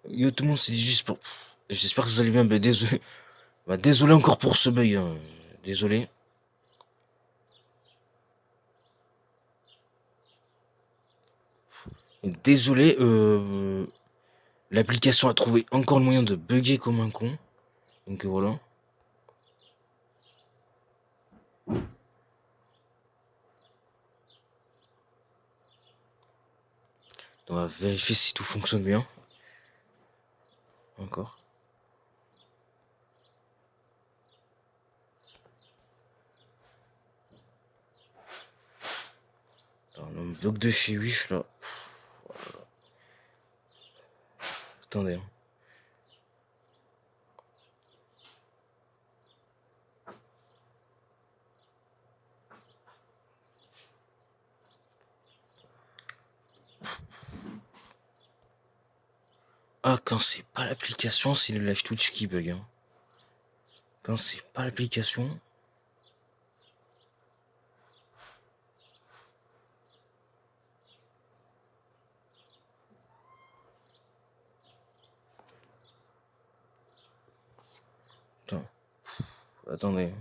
Yo tout le monde, c'est juste pour... J'espère que vous allez bien, bah, désolé. Bah, désolé encore pour ce bug, hein. Désolé. Désolé, l'application a trouvé encore le moyen de bugger comme un con. Donc voilà. On va vérifier si tout fonctionne bien. Encore. Attends, le bloc de chez Wish là. Attendez. Hein. Ah, quand c'est pas l'application, c'est le live Twitch qui bug. Hein. Quand c'est pas l'application. Attends. Attendez.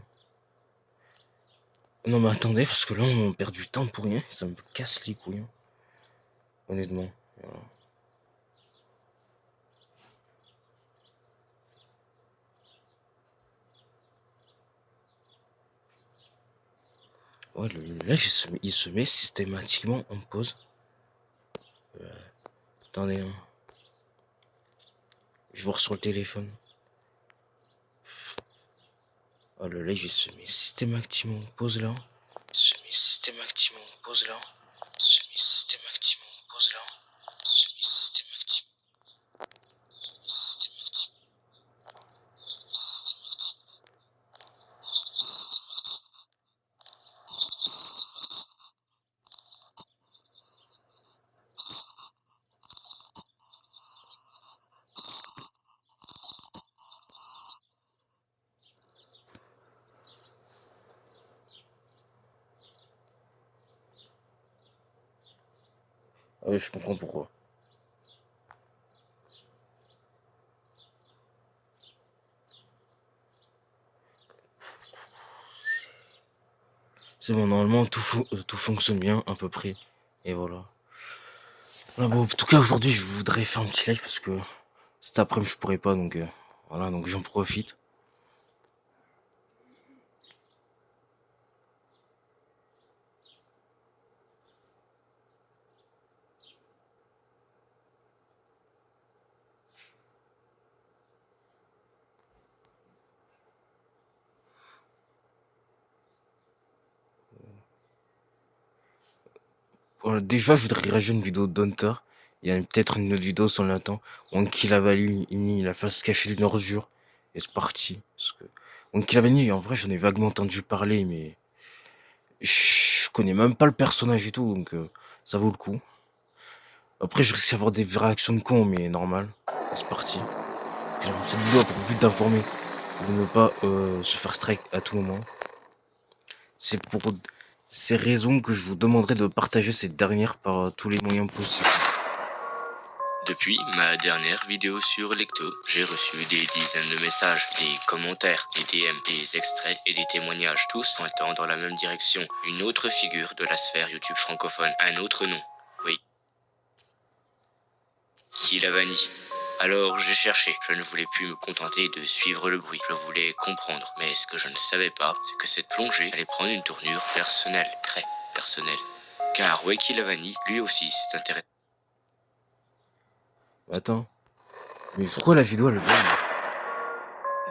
Non mais attendez, parce que là on perd du temps pour rien. Ça me casse les couilles. Hein. Honnêtement. Voilà. Ouais, là il se met systématiquement en pause. Attendez. Hein. Je vais voir sur le téléphone. Oh, le live il se met systématiquement en pause là. Il se met systématiquement en pause là. Il se met systématiquement en pause là. Il se met systématiquement. Ah ouais, je comprends pourquoi. C'est bon, normalement tout fonctionne bien à peu près. Et voilà. Ah bon, en tout cas aujourd'hui je voudrais faire un petit live parce que cet après-midi je pourrais pas donc voilà, donc j'en profite. Voilà, déjà je voudrais réagir à une vidéo d'Hunter. Il y a peut-être une autre vidéo sur l'attend. Monkey Lavani, il a face cachée d'une ordure. Et c'est parti. Parce que Monkey Lavani, en vrai j'en ai vaguement entendu parler mais je connais même pas le personnage et tout donc ça vaut le coup. Après je risque d'avoir des réactions de con mais normal. C'est parti. J'ai lancé cette vidéo a pour but d'informer. De ne pas se faire strike à tout moment. C'est pour ces raisons que je vous demanderai de partager cette dernière par tous les moyens possibles. Depuis ma dernière vidéo sur Lecto, j'ai reçu des dizaines de messages, des commentaires, des DM, des extraits et des témoignages, tous pointant dans la même direction. Une autre figure de la sphère YouTube francophone, un autre nom. Oui. Kilavani. Alors j'ai cherché, je ne voulais plus me contenter de suivre le bruit, je voulais comprendre. Mais ce que je ne savais pas, c'est que cette plongée allait prendre une tournure personnelle, très personnelle. Car Weki Lavani, lui aussi, s'est intéressé. Attends. Mais pourquoi la vidéo elle bug?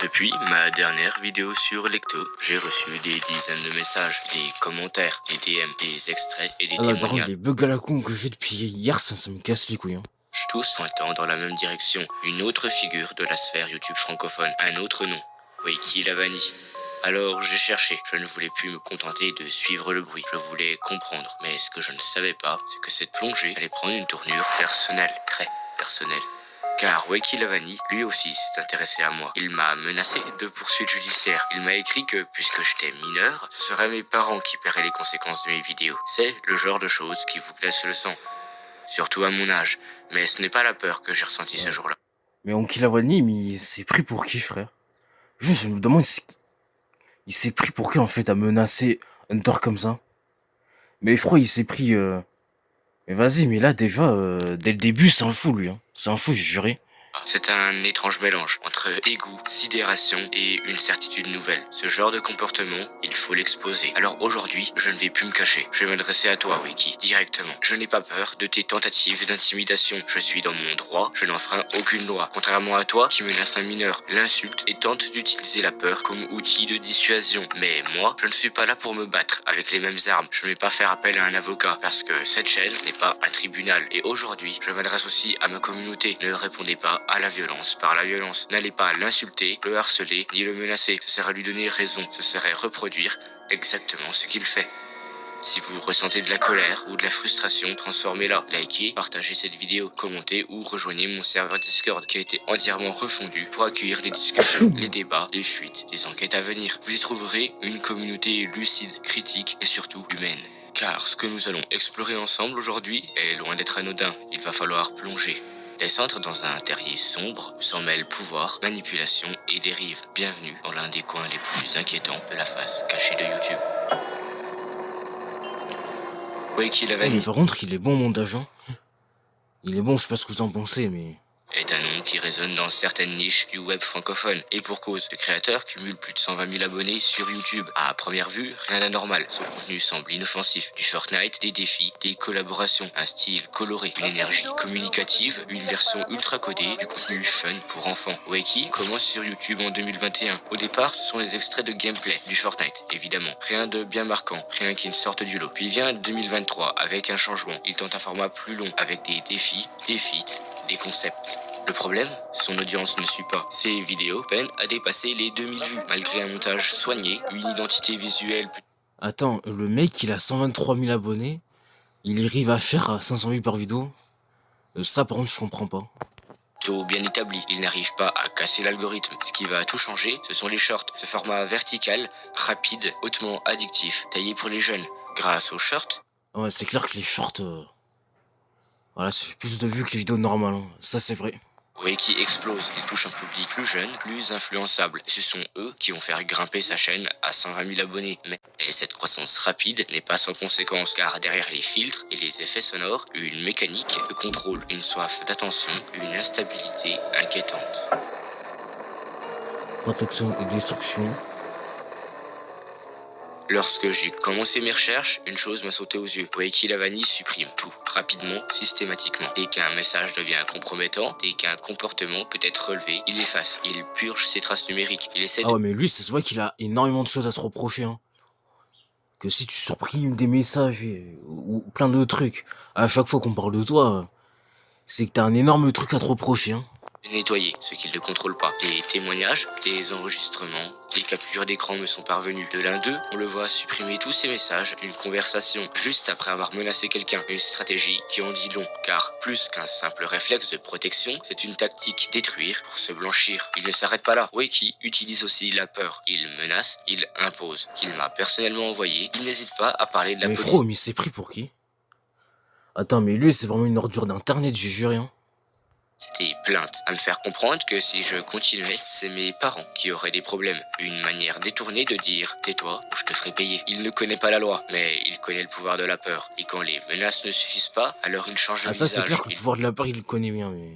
Depuis ma dernière vidéo sur Lecto, j'ai reçu des dizaines de messages, des commentaires, des DM, des extraits et des Ah non, par contre témoignages. les bugs à la con que j'ai depuis hier, ça me casse les couilles. Hein. Tous pointant dans la même direction. Une autre figure de la sphère YouTube francophone, un autre nom. Weki Lavani. Alors j'ai cherché, je ne voulais plus me contenter de suivre le bruit, je voulais comprendre. Mais ce que je ne savais pas, c'est que cette plongée allait prendre une tournure personnelle, très personnelle. Car Weki Lavani, lui aussi, s'est intéressé à moi. Il m'a menacé de poursuites judiciaires. Il m'a écrit que, puisque j'étais mineur, ce seraient mes parents qui paieraient les conséquences de mes vidéos. C'est le genre de choses qui vous glace le sang. Surtout à mon âge. Mais ce n'est pas la peur que j'ai ressentie ce jour-là. Mais Onky Lavani, mais il s'est pris pour qui, frère? Juste, je me demande, il s'est pris pour qui, en fait, à menacer Hunter comme ça? Mais je crois il s'est pris... Mais vas-y, mais là, déjà, dès le début, c'est un fou, lui. Hein. C'est un fou, j'ai juré. C'est un étrange mélange entre dégoût, sidération et une certitude nouvelle. Ce genre de comportement, il faut l'exposer. Alors aujourd'hui, je ne vais plus me cacher. Je vais m'adresser à toi, Wiki, directement. Je n'ai pas peur de tes tentatives d'intimidation. Je suis dans mon droit, je n'enfreins aucune loi. Contrairement à toi, qui menace un mineur, l'insulte et tente d'utiliser la peur comme outil de dissuasion. Mais moi, je ne suis pas là pour me battre avec les mêmes armes. Je ne vais pas faire appel à un avocat, parce que cette chaîne n'est pas un tribunal. Et aujourd'hui, je m'adresse aussi à ma communauté. Ne répondez pas à la violence par la violence. N'allez pas l'insulter, le harceler, ni le menacer. Ce serait lui donner raison. Ce serait reproduire exactement ce qu'il fait. Si vous ressentez de la colère ou de la frustration, transformez-la. Likez, partagez cette vidéo, commentez ou rejoignez mon serveur Discord qui a été entièrement refondu pour accueillir les discussions, les débats, les fuites, les enquêtes à venir. Vous y trouverez une communauté lucide, critique et surtout humaine. Car ce que nous allons explorer ensemble aujourd'hui est loin d'être anodin. Il va falloir plonger. Descendre dans un terrier sombre où s'en mêlent pouvoir, manipulation et dérive. Bienvenue dans l'un des coins les plus inquiétants de la face cachée de YouTube. Wiki Mais Lavani par contre, il est bon, montage. Hein. Il est bon, je sais pas ce que vous en pensez, mais... est un nom qui résonne dans certaines niches du web francophone. Et pour cause, le créateur cumule plus de 120 000 abonnés sur YouTube. À première vue, rien d'anormal. Son contenu semble inoffensif. Du Fortnite, des défis, des collaborations, un style coloré, une énergie communicative, une version ultra codée, du contenu fun pour enfants. Wakey commence sur YouTube en 2021. Au départ, ce sont des extraits de gameplay du Fortnite, évidemment. Rien de bien marquant, rien qui ne sorte du lot. Puis vient 2023 avec un changement. Il tente un format plus long avec des défis, des feats, des concepts. Le problème, son audience ne suit pas. Ses vidéos peinent à dépasser les 2000 vues, malgré un montage soigné, une identité visuelle Attends, le mec, il a 123 000 abonnés. Il arrive à faire 500 vues par vidéo. Ça, par contre, je comprends pas. plutôt bien établi. Il n'arrive pas à casser l'algorithme. Ce qui va tout changer, ce sont les shorts. Ce format vertical, rapide, hautement addictif, taillé pour les jeunes. Grâce aux shorts, Ouais, c'est clair que les shorts... Voilà, ça fait plus de vues que les vidéos normales. Hein. Ça, c'est vrai. Wakey explose. Il touche un public plus jeune, plus influençable. Et ce sont eux qui vont faire grimper sa chaîne à 120 000 abonnés. Mais cette croissance rapide n'est pas sans conséquence, car derrière les filtres et les effets sonores, une mécanique de contrôle, une soif d'attention, une instabilité inquiétante. Protection et destruction. Lorsque j'ai commencé mes recherches, une chose m'a sauté aux yeux. Wakey Lavani supprime tout, rapidement, systématiquement. Dès qu'un message devient compromettant, dès qu'un comportement peut être relevé, il efface, il purge ses traces numériques. Il essaie Ah ouais, mais lui, c'est vrai qu'il a énormément de choses à se reprocher. Hein. Que si tu supprimes des messages ou plein de trucs, à chaque fois qu'on parle de toi, c'est que t'as un énorme truc à te reprocher. Hein. de nettoyer ce qu'il ne contrôle pas. Des témoignages, des enregistrements, des captures d'écran me sont parvenus. De l'un d'eux, on le voit supprimer tous ces messages d'une conversation, juste après avoir menacé quelqu'un. Une stratégie qui en dit long, car plus qu'un simple réflexe de protection, c'est une tactique détruire pour se blanchir. Il ne s'arrête pas là. Wakey utilise aussi la peur. Il menace, il impose. Qu'il m'a personnellement envoyé, il n'hésite pas à parler de la Mais police. Fro, mais il s'est pris pour qui? Attends, mais lui, c'est vraiment une ordure d'internet, j'ai juré. Hein. C'était plainte, à me faire comprendre que si je continuais, c'est mes parents qui auraient des problèmes. Une manière détournée de dire « tais-toi ou je te ferai payer ». Il ne connaît pas la loi, mais il connaît le pouvoir de la peur. Et quand les menaces ne suffisent pas, alors il change de Ah, ça, visage. c'est clair que le pouvoir de la peur, il le connaît bien, mais...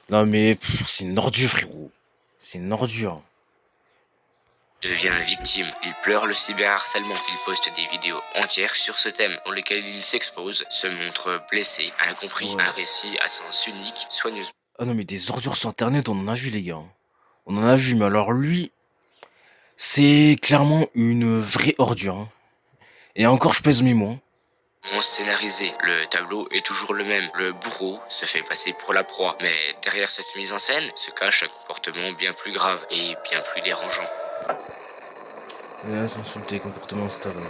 Non, mais c'est une ordure, frérot. C'est une ordure. Devient victime. Il pleure le cyberharcèlement. Il poste des vidéos entières sur ce thème dans lesquelles il s'expose, se montre blessé, incompris, Ouais. un récit à sens unique, soigneusement. Ah non, mais des ordures sur internet, on en a vu, les gars. On en a vu, mais alors lui, c'est clairement une vraie ordure. Hein. Et encore, je pèse mes mots. Scénarisé. Le tableau est toujours le même. Le bourreau se fait passer pour la proie. Mais derrière cette mise en scène se cache un comportement bien plus grave et bien plus dérangeant. Là, s'insulter, comportement stable.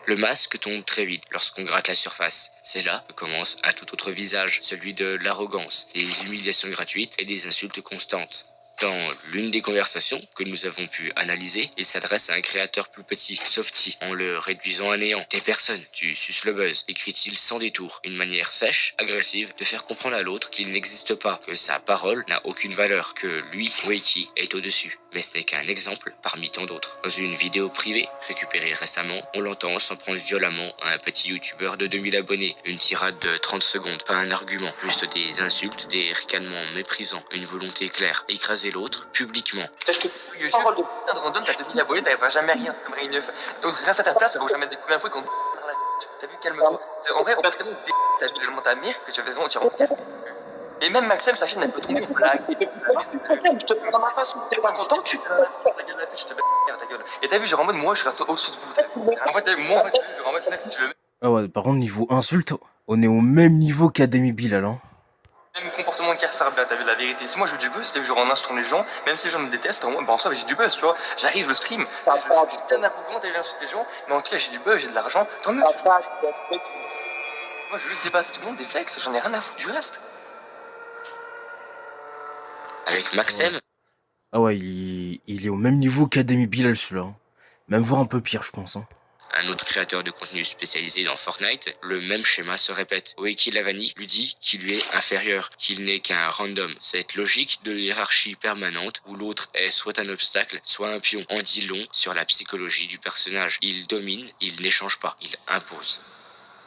Le masque tombe très vite lorsqu'on gratte la surface. C'est là que commence un tout autre visage, celui de l'arrogance, des humiliations gratuites et des insultes constantes. Dans l'une des conversations que nous avons pu analyser, il s'adresse à un créateur plus petit, Softy, en le réduisant à néant. « T'es personne, tu suces le buzz », écrit-il sans détour, une manière sèche, agressive, de faire comprendre à l'autre qu'il n'existe pas, que sa parole n'a aucune valeur, que lui, Wakey, est au-dessus. Mais ce n'est qu'un exemple parmi tant d'autres. Dans une vidéo privée, récupérée récemment, on l'entend s'en prendre violemment à un petit youtubeur de 2000 abonnés. Une tirade de 30 secondes, pas un argument, juste des insultes, des ricanements méprisants, une volonté claire, écraser l'autre publiquement. Sache que YouTube, putain de random, t'as 2000 abonnés, t'arriveras jamais à rien, ça t'aimerait une neuf. Donc grâce à ta place, ça vaut jamais des coups d'infos qu'on dans la tête. T'as vu, calme-toi. En vrai, on peut tellement t'as vu tellement ta mère que tu avais vraiment, tu rentres. Et même Maxime, sa chaîne, elle peut tomber, on peut la hacker. C'est très calme, je te prends dans ma face, t'es pas content, tu ta gueule, la pute, je te baisse ta gueule. Et t'as vu, genre en mode, moi, je reste au-dessus de vous. En fait, moi, en fait, genre en mode, c'est là que si tu le mets. Ah ouais, par contre, niveau insulte, on est au même niveau qu'Ademi Bilal, hein. Même comportement de Kersar, là, t'as vu la vérité. Si moi je veux du buzz, t'as vu, genre en insultant les gens, même si les gens me détestent, en soi, j'ai du buzz, tu vois. J'arrive, le stream, je suis bien arrogant, t'as vu, j'insulte les gens, mais en tout cas, j'ai du buzz, j'ai de l'argent, tant mieux. Moi, je veux juste dépasser tout le monde, des flex, j'en ai rien à foutre du reste. Avec Maxem, Ah ouais, il est au même niveau qu'Ademi Bilal, celui-là, hein. Même voire un peu pire, je pense, hein. un autre créateur de contenu spécialisé dans Fortnite, le même schéma se répète. Wakey Lavani lui dit qu'il lui est inférieur, qu'il n'est qu'un random. Cette logique de hiérarchie permanente où l'autre est soit un obstacle, soit un pion, en dit long sur la psychologie du personnage. Il domine, il n'échange pas, il impose.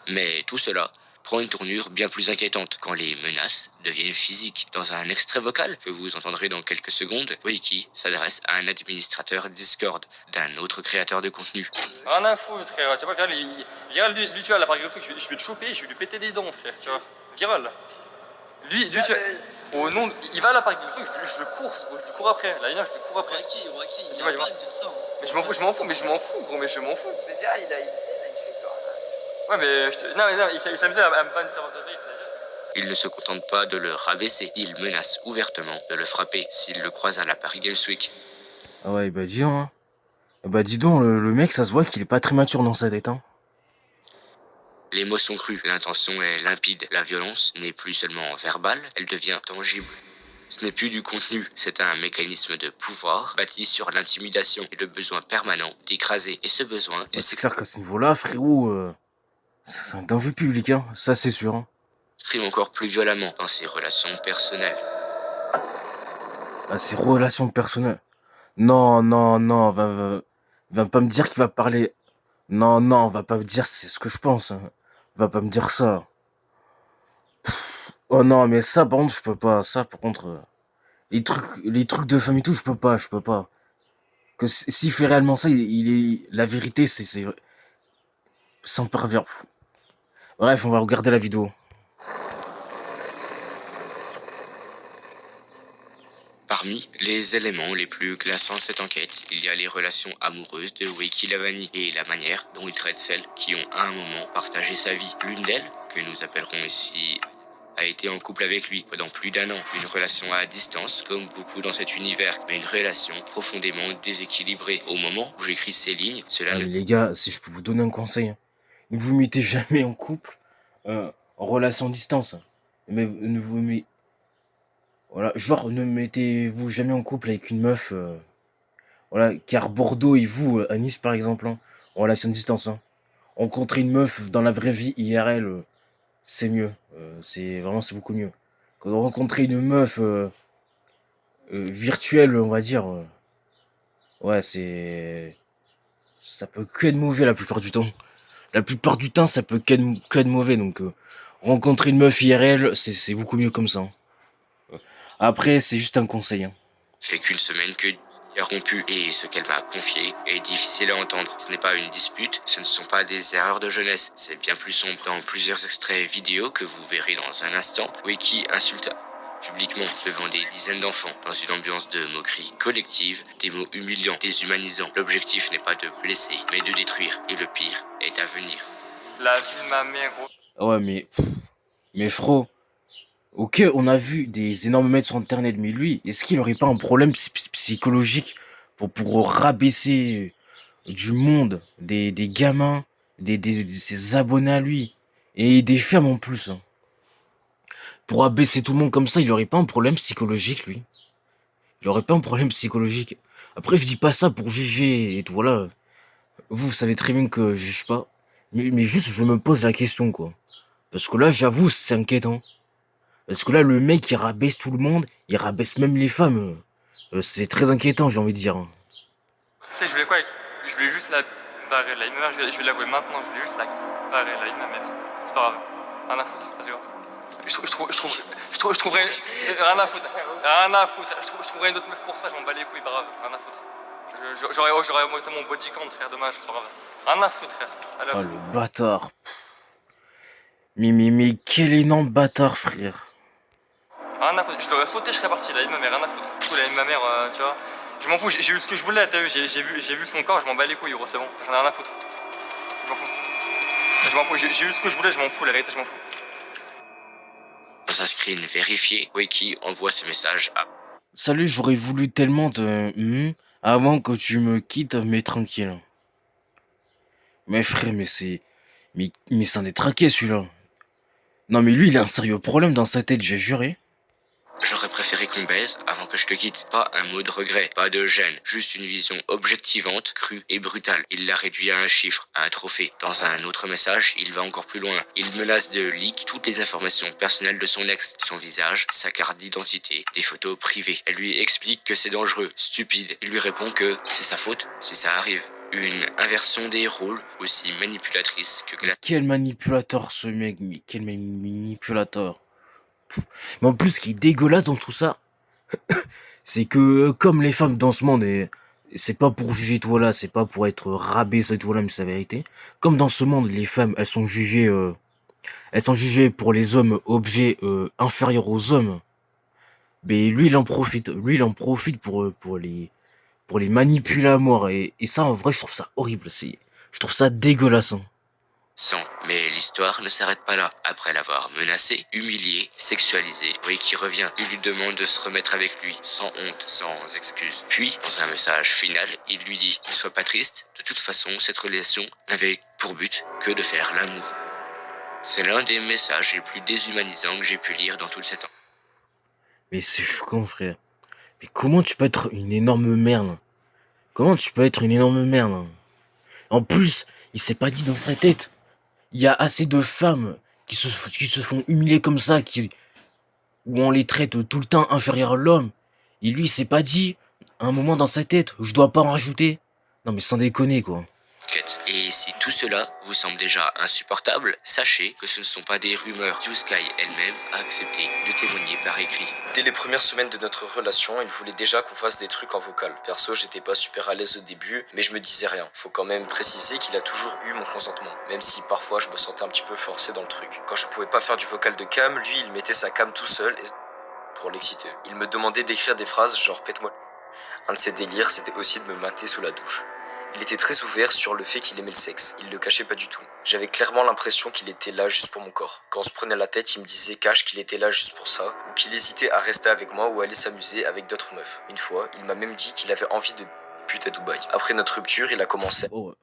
Mais tout cela prend une tournure bien plus inquiétante quand les menaces deviennent physiques. Dans un extrait vocal que vous entendrez dans quelques secondes, Wakey s'adresse à un administrateur Discord d'un autre créateur de contenu. Rien à foutre, frère, tu vois, Viral, lui, tu vois, la par exemple, je vais te choper, je vais lui péter les dents, frère, tu vois. Viral. Lui, tu vois, au nom, il va à la par exemple, je le course, gros, je le cours après, là, je le cours après. Wakey, Tu vois, il a pas à dire ça. Hein. Mais je m'en fous, gros, mais je m'en fous. Mais viens, il fait quoi là? Ouais, mais non, il s'amusait à me ban de serveur de veille, c'est-à-dire. Il ne se contente pas de le rabaisser, il menace ouvertement de le frapper s'il le croise à la Paris Games Week. Ah ouais, bah dis donc, hein. Bah dis donc, le mec, ça se voit qu'il est pas très mature dans sa tête, hein. Les mots sont crus, l'intention est limpide, la violence n'est plus seulement verbale, elle devient tangible. Ce n'est plus du contenu, c'est un mécanisme de pouvoir bâti sur l'intimidation et le besoin permanent d'écraser. Et ce besoin, il C'est clair qu'à ce niveau-là, frérot, c'est un danger public, hein. Ça, c'est sûr, hein. s'exprime encore plus violemment dans ses relations personnelles. Ah, ses relations personnelles. Non, non, non, va pas me dire qu'il va parler. Non, non, va pas me dire c'est ce que je pense, hein. Va pas me dire ça. Oh non, mais ça, par contre, je peux pas. Ça, par contre, les trucs de famille, tout, je peux pas. Que s'il fait réellement ça, il est. La vérité, c'est un pervers. Bref, on va regarder la vidéo. Parmi les éléments les plus glaçants de cette enquête, il y a les relations amoureuses de Wakey Lavani et la manière dont il traite celles qui ont à un moment partagé sa vie. L'une d'elles, que nous appellerons ici, a été en couple avec lui pendant plus d'1 an. Une relation à distance, comme beaucoup dans cet univers, mais une relation profondément déséquilibrée. Au moment où j'écris ces lignes, cela Ah, ne... mais les gars, si je peux vous donner un conseil, hein, ne vous mettez jamais en couple, en relation distance. Mais ne vous mettez. Voilà, genre, ne mettez-vous jamais en couple avec une meuf. Voilà, car Bordeaux et vous, à Nice par exemple, hein, en relation distance, hein. Rencontrer une meuf dans la vraie vie IRL, c'est mieux. C'est beaucoup mieux. Quand on rencontrer une meuf virtuelle, on va dire, ouais, ça peut que être mauvais la plupart du temps. La plupart du temps, ça peut que être mauvais. Donc, rencontrer une meuf IRL, c'est beaucoup mieux comme ça, hein. Après, c'est juste un conseil, hein. fait qu'une semaine que a rompu et ce qu'elle m'a confié est difficile à entendre. Ce n'est pas une dispute, ce ne sont pas des erreurs de jeunesse, c'est bien plus sombre. Dans plusieurs extraits vidéo que vous verrez dans un instant, Wakey insulte publiquement devant des dizaines d'enfants dans une ambiance de moquerie collective, des mots humiliants, déshumanisants. L'objectif n'est pas de blesser, mais de détruire, et le pire est à venir. La vie de ma mère, gros. Ah ouais, mais frérot, ok, on a vu des énormes mails sur internet, mais lui, est-ce qu'il aurait pas un problème psychologique pour rabaisser du monde, des gamins, ses abonnés à lui, et des femmes en plus, hein. Pour abaisser tout le monde comme ça, il aurait pas un problème psychologique, lui. Il aurait pas un problème psychologique. Après, je dis pas ça pour juger et tout, voilà. Vous savez très bien que je juge pas. Mais juste, je me pose la question, quoi. Parce que là, j'avoue, c'est inquiétant. Parce que là, le mec, il rabaisse tout le monde, il rabaisse même les femmes. C'est très inquiétant, j'ai envie de dire. Tu sais, je voulais quoi? Je voulais juste la barrer, la ma mère, je vais l'avouer maintenant, je voulais juste la barrer, la ma mère. C'est pas grave. Rien à foutre, vas-y, go. Je trouverais. Rien à foutre. Rien à foutre. Je trouverais une autre meuf pour ça, je m'en bats les couilles, pas grave. Rien à foutre. J'aurais augmenté mon body count, frère, dommage, c'est pas grave. Rien à foutre, frère. Allez, Oh, le bâtard. Mais quel énorme bâtard, frère. rien à foutre. Je l'aurais sauté, je serais parti, la ma mère, rien à foutre. Du coup, la ma mère, tu vois. Je m'en fous, j'ai eu ce que je voulais, t'as vu, j'ai vu son corps, je m'en bats les couilles, gros, c'est bon. J'en ai rien à foutre. Je m'en fous, j'ai eu ce que je voulais, je m'en fous, la vérité, je m'en fous. Dans un screen vérifié, Wakey envoie ce message à Salut, j'aurais voulu tellement te... avant que tu me quittes, mais tranquille. Mais frère, mais c'est... Mais c'en est traqué, celui-là. Non, mais lui, il a un sérieux problème dans sa tête, j'ai juré. J'aurais préféré qu'on baise avant que je te quitte. Pas un mot de regret, pas de gêne, juste une vision objectivante, crue et brutale. Il l'a réduit à un chiffre, à un trophée. Dans un autre message, il va encore plus loin. Il menace de leak toutes les informations personnelles de son ex, son visage, sa carte d'identité, des photos privées. Elle lui explique que c'est dangereux, stupide. Il lui répond que c'est sa faute si ça arrive. Une inversion des rôles, aussi manipulatrice que Quel manipulateur, ce mec, mais quel manipulateur. Mais en plus, ce qui est dégueulasse dans tout ça, c'est que comme les femmes dans ce monde, et c'est pas pour juger toi là, c'est pas pour être rabaissé toi là, mais c'est la vérité. Comme dans ce monde, les femmes, elles sont jugées pour les hommes objets inférieurs aux hommes. Mais lui, il en profite. Lui, il en profite pour les manipuler à mort. Et ça, en vrai, je trouve ça horrible. Je trouve ça dégueulasse. Hein. sang. Mais l'histoire ne s'arrête pas là. Après l'avoir menacé, humilié, sexualisé, Wakey revient. Il lui demande de se remettre avec lui, sans honte, sans excuse. Puis, dans un message final, il lui dit « Ne sois pas triste, de toute façon, cette relation n'avait pour but que de faire l'amour. » C'est l'un des messages les plus déshumanisants que j'ai pu lire dans tout ce temps. Mais c'est choquant, frère. Mais comment tu peux être une énorme merde? Comment tu peux être une énorme merde? En plus, il s'est pas dit dans sa tête. Il y a assez de femmes qui se font humilier comme ça, où on les traite tout le temps inférieurs à l'homme. Et lui, il s'est pas dit, à un moment dans sa tête, je dois pas en rajouter. Non mais sans déconner, quoi. Et si tout cela vous semble déjà insupportable, sachez que ce ne sont pas des rumeurs. YouSky elle-même a accepté de témoigner par écrit. Dès les premières semaines de notre relation, il voulait déjà qu'on fasse des trucs en vocal. Perso, j'étais pas super à l'aise au début, mais je me disais rien. Faut quand même préciser qu'il a toujours eu mon consentement, même si parfois je me sentais un petit peu forcé dans le truc. Quand je pouvais pas faire du vocal de cam, lui il mettait sa cam tout seul pour l'exciter. Il me demandait d'écrire des phrases genre pète-moi. Un de ses délires, c'était aussi de me mater sous la douche. Il était très ouvert sur le fait qu'il aimait le sexe, il le cachait pas du tout. J'avais clairement l'impression qu'il était là juste pour mon corps. Quand on se prenait la tête, il me disait cash qu'il était là juste pour ça, ou qu'il hésitait à rester avec moi ou aller s'amuser avec d'autres meufs. Une fois, il m'a même dit qu'il avait envie de pute à Dubaï. Après notre rupture, il a commencé... Oh,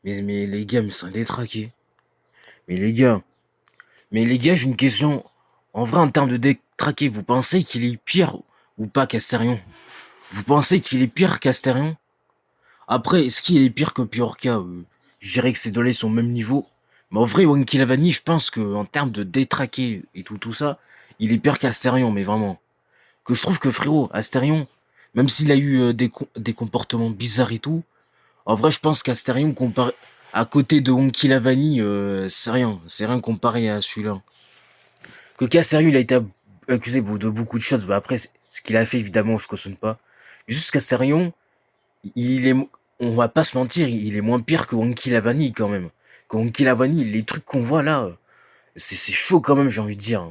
mais les gars, mais c'est un détraqué. Mais les gars, j'ai une question. En vrai, en termes de détraqué, vous pensez qu'il est pire ou pas qu'Astérion? Vous pensez qu'il est pire qu'Astérion? Après, est-ce qu'il est pire que Piorca? Je dirais que ces deux-là sont au même niveau. Mais en vrai, Wanky Lavani, je pense que en termes de détraqué et tout ça, il est pire qu'Astérion, mais vraiment. Que je trouve que frérot, Astérion, même s'il a eu des comportements bizarres et tout, en vrai, je pense qu'Astérion, comparé à côté de Wanky Lavani, c'est rien comparé à celui-là. Que qu'Astérion, il a été accusé de beaucoup de choses. Bah après, ce qu'il a fait, évidemment, je cautionne pas. Juste qu'Astérion, on va pas se mentir, il est moins pire que Wanky Lavani quand même. Que Wanky Lavani, les trucs qu'on voit là, c'est chaud quand même, j'ai envie de dire.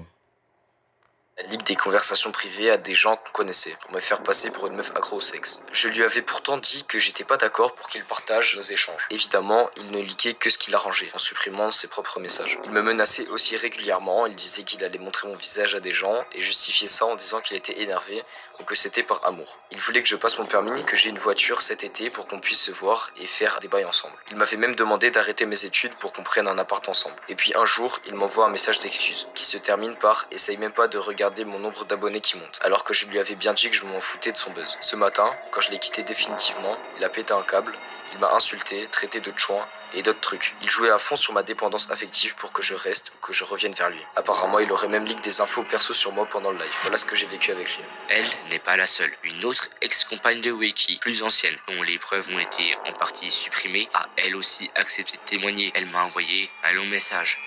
Elle ligue des conversations privées à des gens qu'on connaissait, pour me faire passer pour une meuf accro au sexe. Je lui avais pourtant dit que j'étais pas d'accord pour qu'il partage nos échanges. Évidemment, il ne liquait que ce qu'il arrangeait, en supprimant ses propres messages. Il me menaçait aussi régulièrement, il disait qu'il allait montrer mon visage à des gens, et justifiait ça en disant qu'il était énervé, ou que c'était par amour. Il voulait que je passe mon permis, que j'ai une voiture cet été pour qu'on puisse se voir et faire des bails ensemble. Il m'avait même demandé d'arrêter mes études pour qu'on prenne un appart ensemble. Et puis un jour, il m'envoie un message d'excuse, qui se termine par « Essaye même pas de regarder regarder mon nombre d'abonnés qui monte, alors que je lui avais bien dit que je m'en foutais de son buzz. Ce matin, quand je l'ai quitté définitivement, il a pété un câble, il m'a insulté, traité de chouin et d'autres trucs. Il jouait à fond sur ma dépendance affective pour que je reste ou que je revienne vers lui. Apparemment, il aurait même leak des infos perso sur moi pendant le live. Voilà ce que j'ai vécu avec lui. Elle n'est pas la seule. Une autre ex-compagne de Wakey, plus ancienne, dont les preuves ont été en partie supprimées, a elle aussi accepté de témoigner. Elle m'a envoyé un long message.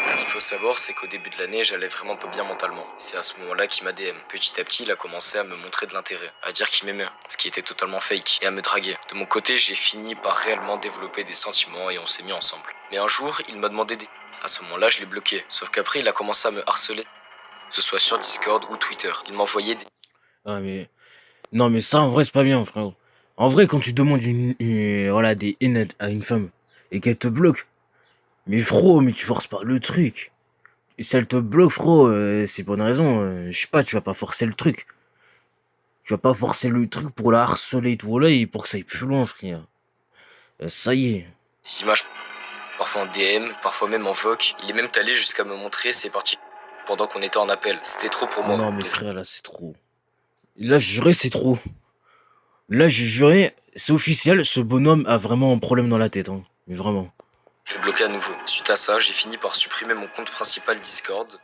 Ce qu'il faut savoir, c'est qu'au début de l'année, j'allais vraiment pas bien mentalement. C'est à ce moment-là qu'il m'a DM. Petit à petit, il a commencé à me montrer de l'intérêt, à dire qu'il m'aimait, ce qui était totalement fake, et à me draguer. De mon côté, j'ai fini par réellement développer des sentiments et on s'est mis ensemble. Mais un jour, il m'a demandé des... À ce moment-là, je l'ai bloqué. Sauf qu'après, il a commencé à me harceler, que ce soit sur Discord ou Twitter. Il m'envoyait des... Ah, mais. Non, mais ça, en vrai, c'est pas bien, frérot. En vrai, quand tu demandes voilà, des haines à une femme et qu'elle te bloque, mais frérot, mais tu forces pas le truc. Et si elle te bloque, frérot, c'est pour une raison. Je sais pas, tu vas pas forcer le truc. Tu vas pas forcer le truc pour la harceler et tout, voilà, et pour que ça aille plus loin, frère. Ça y est. des images, parfois en DM, parfois même en voc. Il est même allé jusqu'à me montrer ses parties pendant qu'on était en appel. C'était trop pour moi. Non, mais frère, là, c'est trop. Là, je jurais, c'est trop. Là, je jurais, c'est officiel, ce bonhomme a vraiment un problème dans la tête, hein. Mais vraiment. Je l'ai bloqué à nouveau. Suite à ça, j'ai fini par supprimer mon compte principal Discord,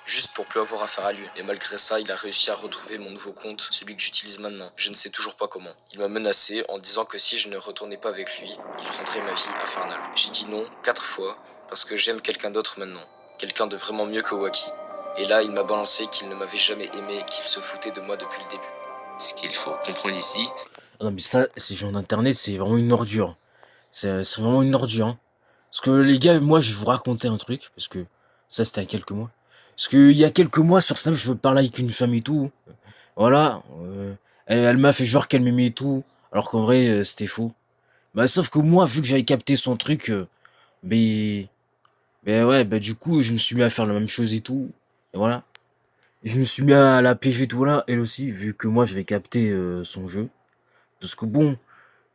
juste pour plus avoir affaire à lui. Et malgré ça, il a réussi à retrouver mon nouveau compte, celui que j'utilise maintenant. Je ne sais toujours pas comment. Il m'a menacé en disant que si je ne retournais pas avec lui, il rendrait ma vie infernale. J'ai dit non 4 fois, parce que j'aime quelqu'un d'autre maintenant. Quelqu'un de vraiment mieux que Wacky. Et là, il m'a balancé qu'il ne m'avait jamais aimé et qu'il se foutait de moi depuis le début. Ce qu'il faut comprendre ici, Ah non, mais ça, ces gens d'internet, c'est vraiment une ordure. C'est vraiment une ordure, hein. Parce que les gars, moi, je vais vous raconter un truc, parce que ça, c'était il y a quelques mois. Parce que il y a quelques mois, sur Snap, je veux parler avec une femme et tout. Voilà. Elle m'a fait genre qu'elle m'aimait et tout, alors qu'en vrai, c'était faux. Bah, sauf que moi, vu que j'avais capté son truc, ben, ouais, bah, du coup, je me suis mis à faire la même chose et tout. Et voilà. Je me suis mis à la PG tout là, elle aussi, vu que moi, j'avais capté son jeu. Parce que bon,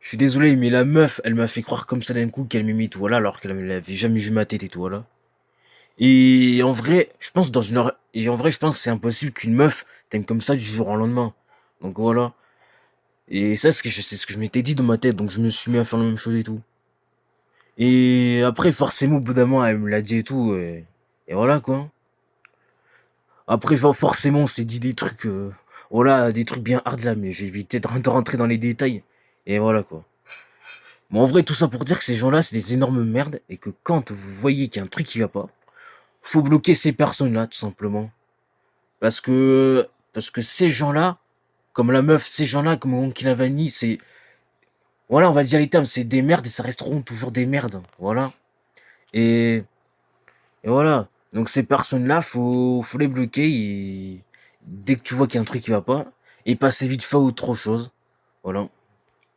je suis désolé, mais la meuf, elle m'a fait croire comme ça d'un coup qu'elle m'aimait et tout, voilà, alors qu'elle avait jamais vu ma tête et tout, voilà. Et en vrai, je pense et en vrai, je pense que c'est impossible qu'une meuf t'aime comme ça du jour au lendemain. Donc voilà. Et ça, c'est ce que je m'étais dit dans ma tête, donc je me suis mis à faire la même chose et tout. Et après, forcément, au bout d'un moment, elle me l'a dit et tout, et voilà, quoi. Après, forcément, on s'est dit des trucs, voilà, des trucs bien hard là, mais j'ai évité de rentrer dans les détails. Et voilà, quoi. Mais en vrai, tout ça pour dire que ces gens-là, c'est des énormes merdes, et que quand vous voyez qu'il y a un truc qui va pas, faut bloquer ces personnes-là, tout simplement. Parce que ces gens-là, comme la meuf, ces gens-là, comme Onky la Vanille, c'est, voilà, on va dire les termes, c'est des merdes et ça resteront toujours des merdes, voilà. Et, et voilà. Donc ces personnes-là, faut les bloquer et dès que tu vois qu'il y a un truc qui va pas, et passer vite fait à autre chose, voilà.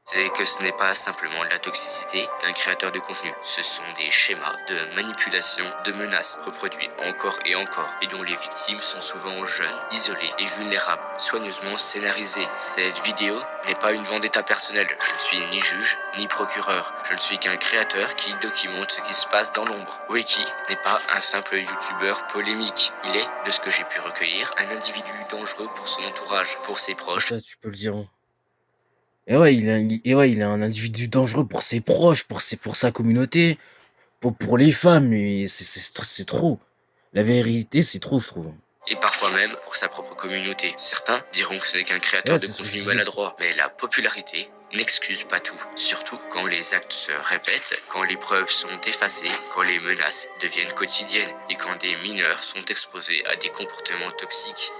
c'est que ce n'est pas simplement la toxicité d'un créateur de contenu. Ce sont des schémas de manipulation, de menaces reproduits encore et encore, et dont les victimes sont souvent jeunes, isolées et vulnérables, soigneusement scénarisées. Cette vidéo n'est pas une vendetta personnelle. Je ne suis ni juge, ni procureur. Je ne suis qu'un créateur qui documente ce qui se passe dans l'ombre. Wakey n'est pas un simple youtubeur polémique. Il est, de ce que j'ai pu recueillir, un individu dangereux pour son entourage, pour ses proches. Ça, tu peux le dire, hein. Et ouais, il est un individu dangereux pour ses proches, pour sa communauté, pour les femmes, et c'est trop. La vérité, c'est trop, je trouve. Et parfois même pour sa propre communauté. Certains diront que ce n'est qu'un créateur Ouais, de c'est ce que je contenu disais. maladroit, mais la popularité n'excuse pas tout. Surtout quand les actes se répètent, quand les preuves sont effacées, quand les menaces deviennent quotidiennes et quand des mineurs sont exposés à des comportements toxiques.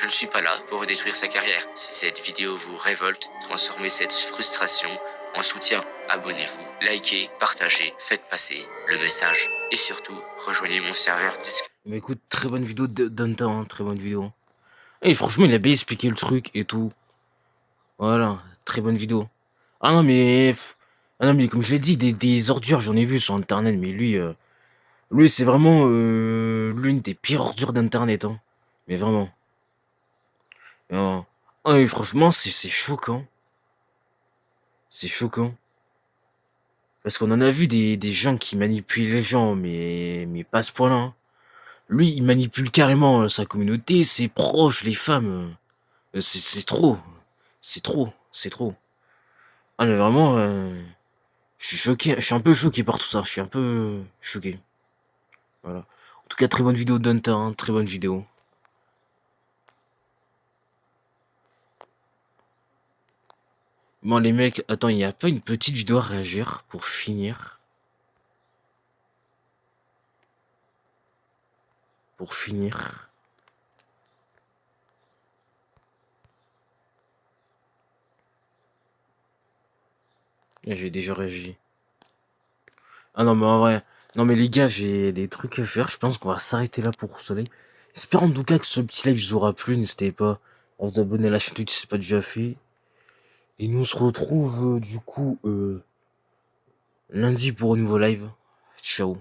Je ne suis pas là pour détruire sa carrière. Si cette vidéo vous révolte, transformez cette frustration en soutien. Abonnez-vous, likez, partagez, faites passer le message. Et surtout, rejoignez mon serveur Discord. Mais écoute, très bonne vidéo d'Hunter, hein, très bonne vidéo. Et franchement, il a bien expliqué le truc et tout. Voilà, très bonne vidéo. Ah non, mais... Ah non, mais comme je l'ai dit, des ordures, j'en ai vu sur Internet, mais lui, c'est vraiment l'une des pires ordures d'Internet, hein. Mais vraiment. Ah, et franchement, c'est choquant. C'est choquant. Parce qu'on en a vu des gens qui manipulent les gens, mais pas à ce point-là, hein. Lui, il manipule carrément sa communauté, ses proches, les femmes. C'est trop. C'est trop. C'est trop. Ah, mais vraiment, je suis choqué. Je suis un peu choqué par tout ça. Je suis un peu choqué. Voilà. En tout cas, très bonne vidéo d'Hunter. Hein, très bonne vidéo. Bon, les mecs, attends, il n'y a pas une petite vidéo à réagir pour finir? Pour finir. J'ai déjà réagi. Ah non, mais en vrai. Non, mais les gars, j'ai des trucs à faire. Je pense qu'on va s'arrêter là pour Soleil. J'espère en tout cas que ce petit live vous aura plu. N'hésitez pas à vous abonner à la chaîne Twitch si c'est pas déjà fait. Et nous on se retrouve du coup lundi pour un nouveau live. Ciao.